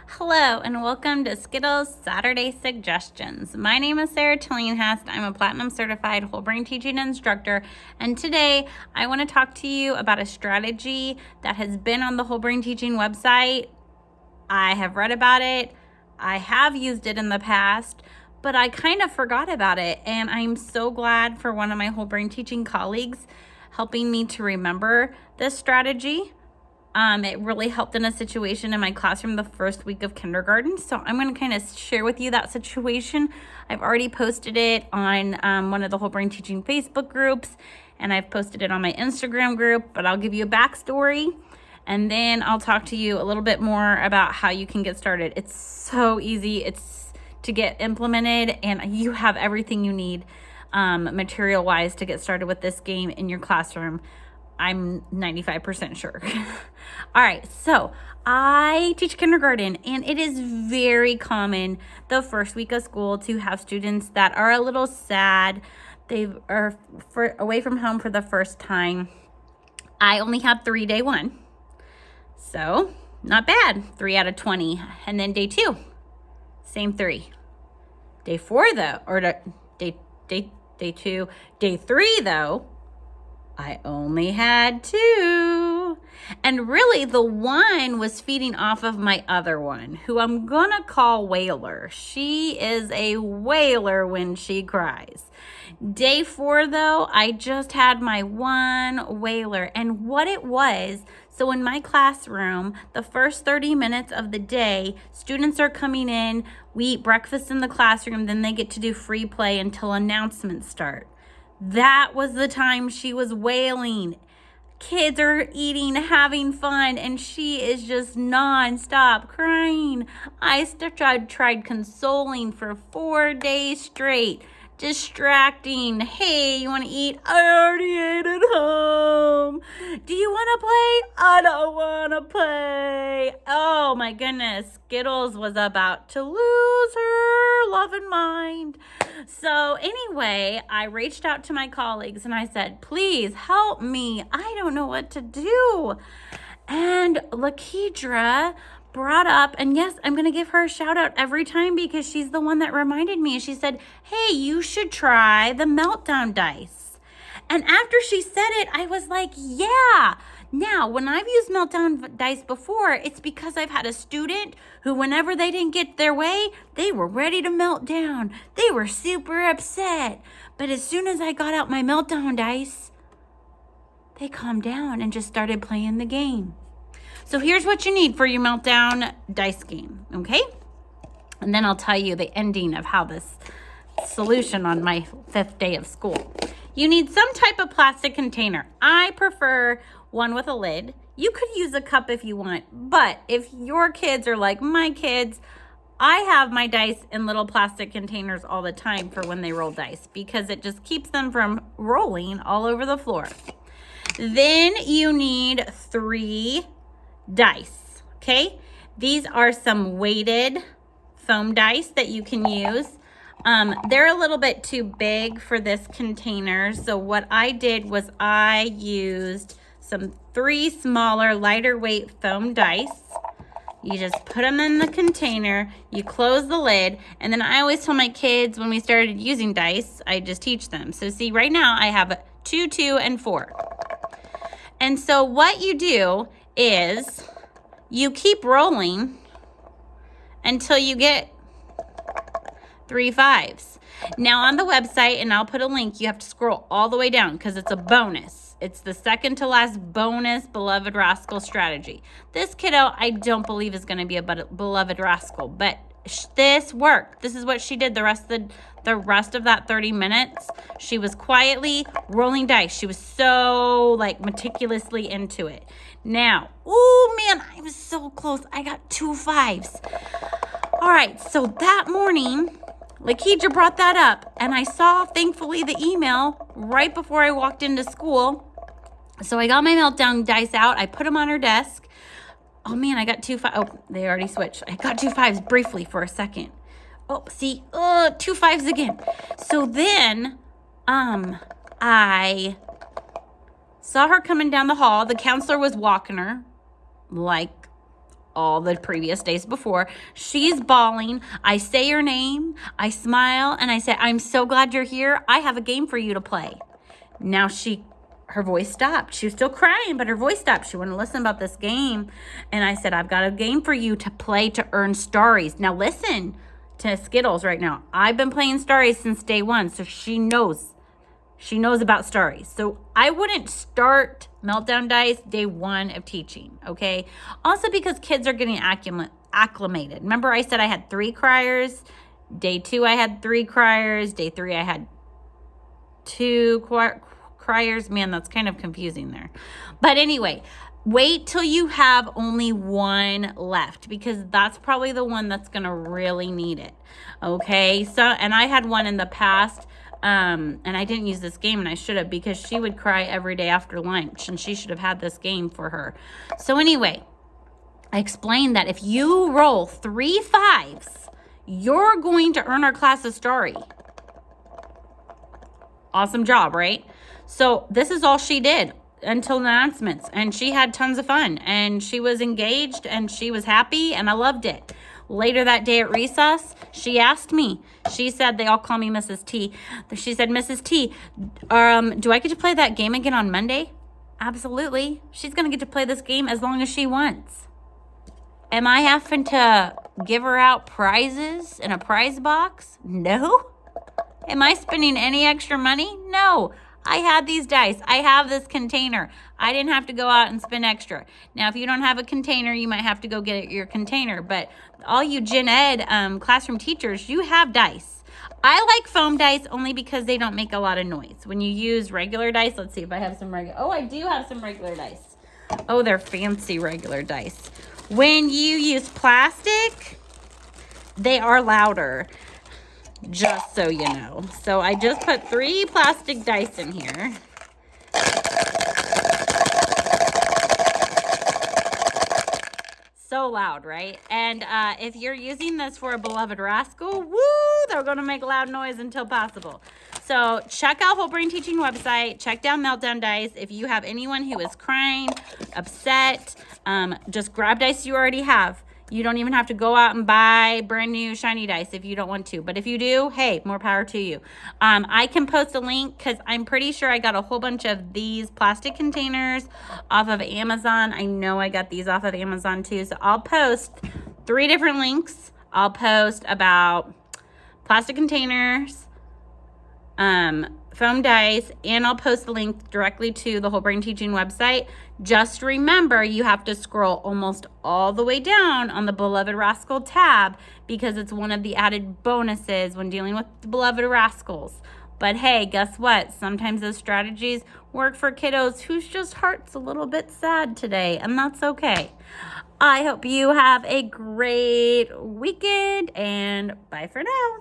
Hello and welcome to Skittles Saturday Suggestions. My name is Sarah Tillinghast. I'm a Platinum Certified Whole Brain Teaching Instructor, and today I want to talk to you about a strategy that has been on the Whole Brain Teaching website. I have read about it. I have used it in the past, but I kind of forgot about it, and I'm so glad for one of my Whole Brain Teaching colleagues helping me to remember this strategy. It really helped in a situation in my classroom the first week of kindergarten. So I'm going to kind of share with you that situation. I've already posted it on one of the Whole Brain Teaching Facebook groups, and I've posted it on my Instagram group, but I'll give you a backstory, and then I'll talk to you a little bit more about how you can get started. It's so easy. It's to get implemented, and you have everything you need material-wise to get started with this game in your classroom. I'm 95% sure. All right, so I teach kindergarten, and it is very common the first week of school to have students that are a little sad. They are away from home for the first time. I only had 3 day one, so not bad. 3 out of 20. And then day 2, same 3. Day 4 though, or day 2, day 3 though, I only had 2. And really, the one was feeding off of my other one, who I'm gonna call Wailer. She is a wailer when she cries. Day 4, though, I just had my one wailer. And what it was, so in my classroom, the first 30 minutes of the day, students are coming in, we eat breakfast in the classroom, then they get to do free play until announcements start. That was the time she was wailing. Kids are eating, having fun, and she is just nonstop crying. I tried consoling for 4 days straight, distracting. Hey, you want to eat? I already ate at home. Do you want to play? I don't want to play. Oh my goodness, Skittles was about to lose her loving mind. So anyway, I reached out to my colleagues and I said, please help me. I don't know what to do. And Lakedra brought up, and yes, I'm going to give her a shout out every time because she's the one that reminded me. She said, hey, you should try the Meltdown dice. And after she said it, I was like, yeah. Now, when I've used Meltdown dice before, it's because I've had a student who, whenever they didn't get their way, they were ready to melt down. They were super upset. But as soon as I got out my Meltdown dice, they calmed down and just started playing the game. So here's what you need for your Meltdown dice game, okay? And then I'll tell you the ending of how this solution on my 5th day of school. You need some type of plastic container. I prefer one with a lid. You could use a cup if you want, but if your kids are like my kids, I have my dice in little plastic containers all the time for when they roll dice because it just keeps them from rolling all over the floor. Then you need 3 dice, okay? These are some weighted foam dice that you can use. They're a little bit too big for this container, so what I did was I used some 3 smaller, lighter weight foam dice. You just put them in the container, you close the lid, and then I always tell my kids when we started using dice, I just teach them. So see, right now I have 2, 2, and 4. And so what you do is you keep rolling until you get 3 5s. Now on the website, and I'll put a link, you have to scroll all the way down because it's a bonus. It's the second to last bonus Beloved Rascal Strategy. This kiddo, I don't believe is going to be a Beloved Rascal, but this worked. This is what she did the rest of that 30 minutes. She was quietly rolling dice. She was so meticulously into it. Now, oh man, I was so close. I got 2 5s. All right, so that morning, Lakedra brought that up, and I saw, thankfully, the email right before I walked into school. So I got my Meltdown dice out. I put them on her desk. Oh, man, I got 2 5s. Oh, they already switched. I got 2 5s briefly for a second. Oh, see, 2 5s again. So then I saw her coming down the hall. The counselor was walking her like all the previous days before. She's bawling. I say her name. I smile and I say, I'm so glad you're here. I have a game for you to play. Now her voice stopped. She was still crying, but her voice stopped. She wouldn't listen about this game. And I said, I've got a game for you to play to earn Starries. Now listen to Skittles right now. I've been playing Starries since day one, so she knows. She knows about Starries. So I wouldn't start Meltdown Dice day one of teaching, okay? Also because kids are getting acclimated. Remember I said I had 3 criers. Day 2 I had 3 criers. Day 3 I had 2 criers. Man, that's kind of confusing there. But anyway, wait till you have only 1 left because that's probably the one that's going to really need it, okay? So, and I had one in the past. And I didn't use this game, and I should have, because she would cry every day after lunch, and she should have had this game for her. So anyway, I explained that if you roll 3 5s, you're going to earn our class a Starry. Awesome job, right? So this is all she did until the announcements, and she had tons of fun, and she was engaged, and she was happy, and I loved it. Later that day at recess, she asked me, she said, they all call me Mrs. T. She said, Mrs. T, do I get to play that game again on Monday? Absolutely. She's going to get to play this game as long as she wants. Am I having to give her out prizes in a prize box? No. Am I spending any extra money? No. I had these dice. I have this container. I didn't have to go out and spend extra. Now, if you don't have a container, you might have to go get your container. But all you gen ed classroom teachers, you have dice. I like foam dice only because they don't make a lot of noise. When you use regular dice, let's see if I have some regular. Oh, I do have some regular dice. Oh, they're fancy regular dice. When you use plastic, they are louder. Just so you know. So I just put 3 plastic dice in here. So loud, right? And if you're using this for a Beloved Rascal, woo, they're going to make loud noise until possible. So check out Whole Brain Teaching website. Check down Meltdown Dice. If you have anyone who is crying, upset, just grab dice you already have. You don't even have to go out and buy brand new shiny dice if you don't want to. But if you do, hey, more power to you. I can post a link because I'm pretty sure I got a whole bunch of these plastic containers off of Amazon. I know I got these off of Amazon too. So I'll post 3 different links. I'll post about plastic containers, foam dice, and I'll post the link directly to the Whole Brain Teaching website. Just remember, you have to scroll almost all the way down on the Beloved Rascal tab because it's one of the added bonuses when dealing with the Beloved Rascals. But hey, guess what? Sometimes those strategies work for kiddos whose just heart's a little bit sad today, and that's okay. I hope you have a great weekend, and bye for now.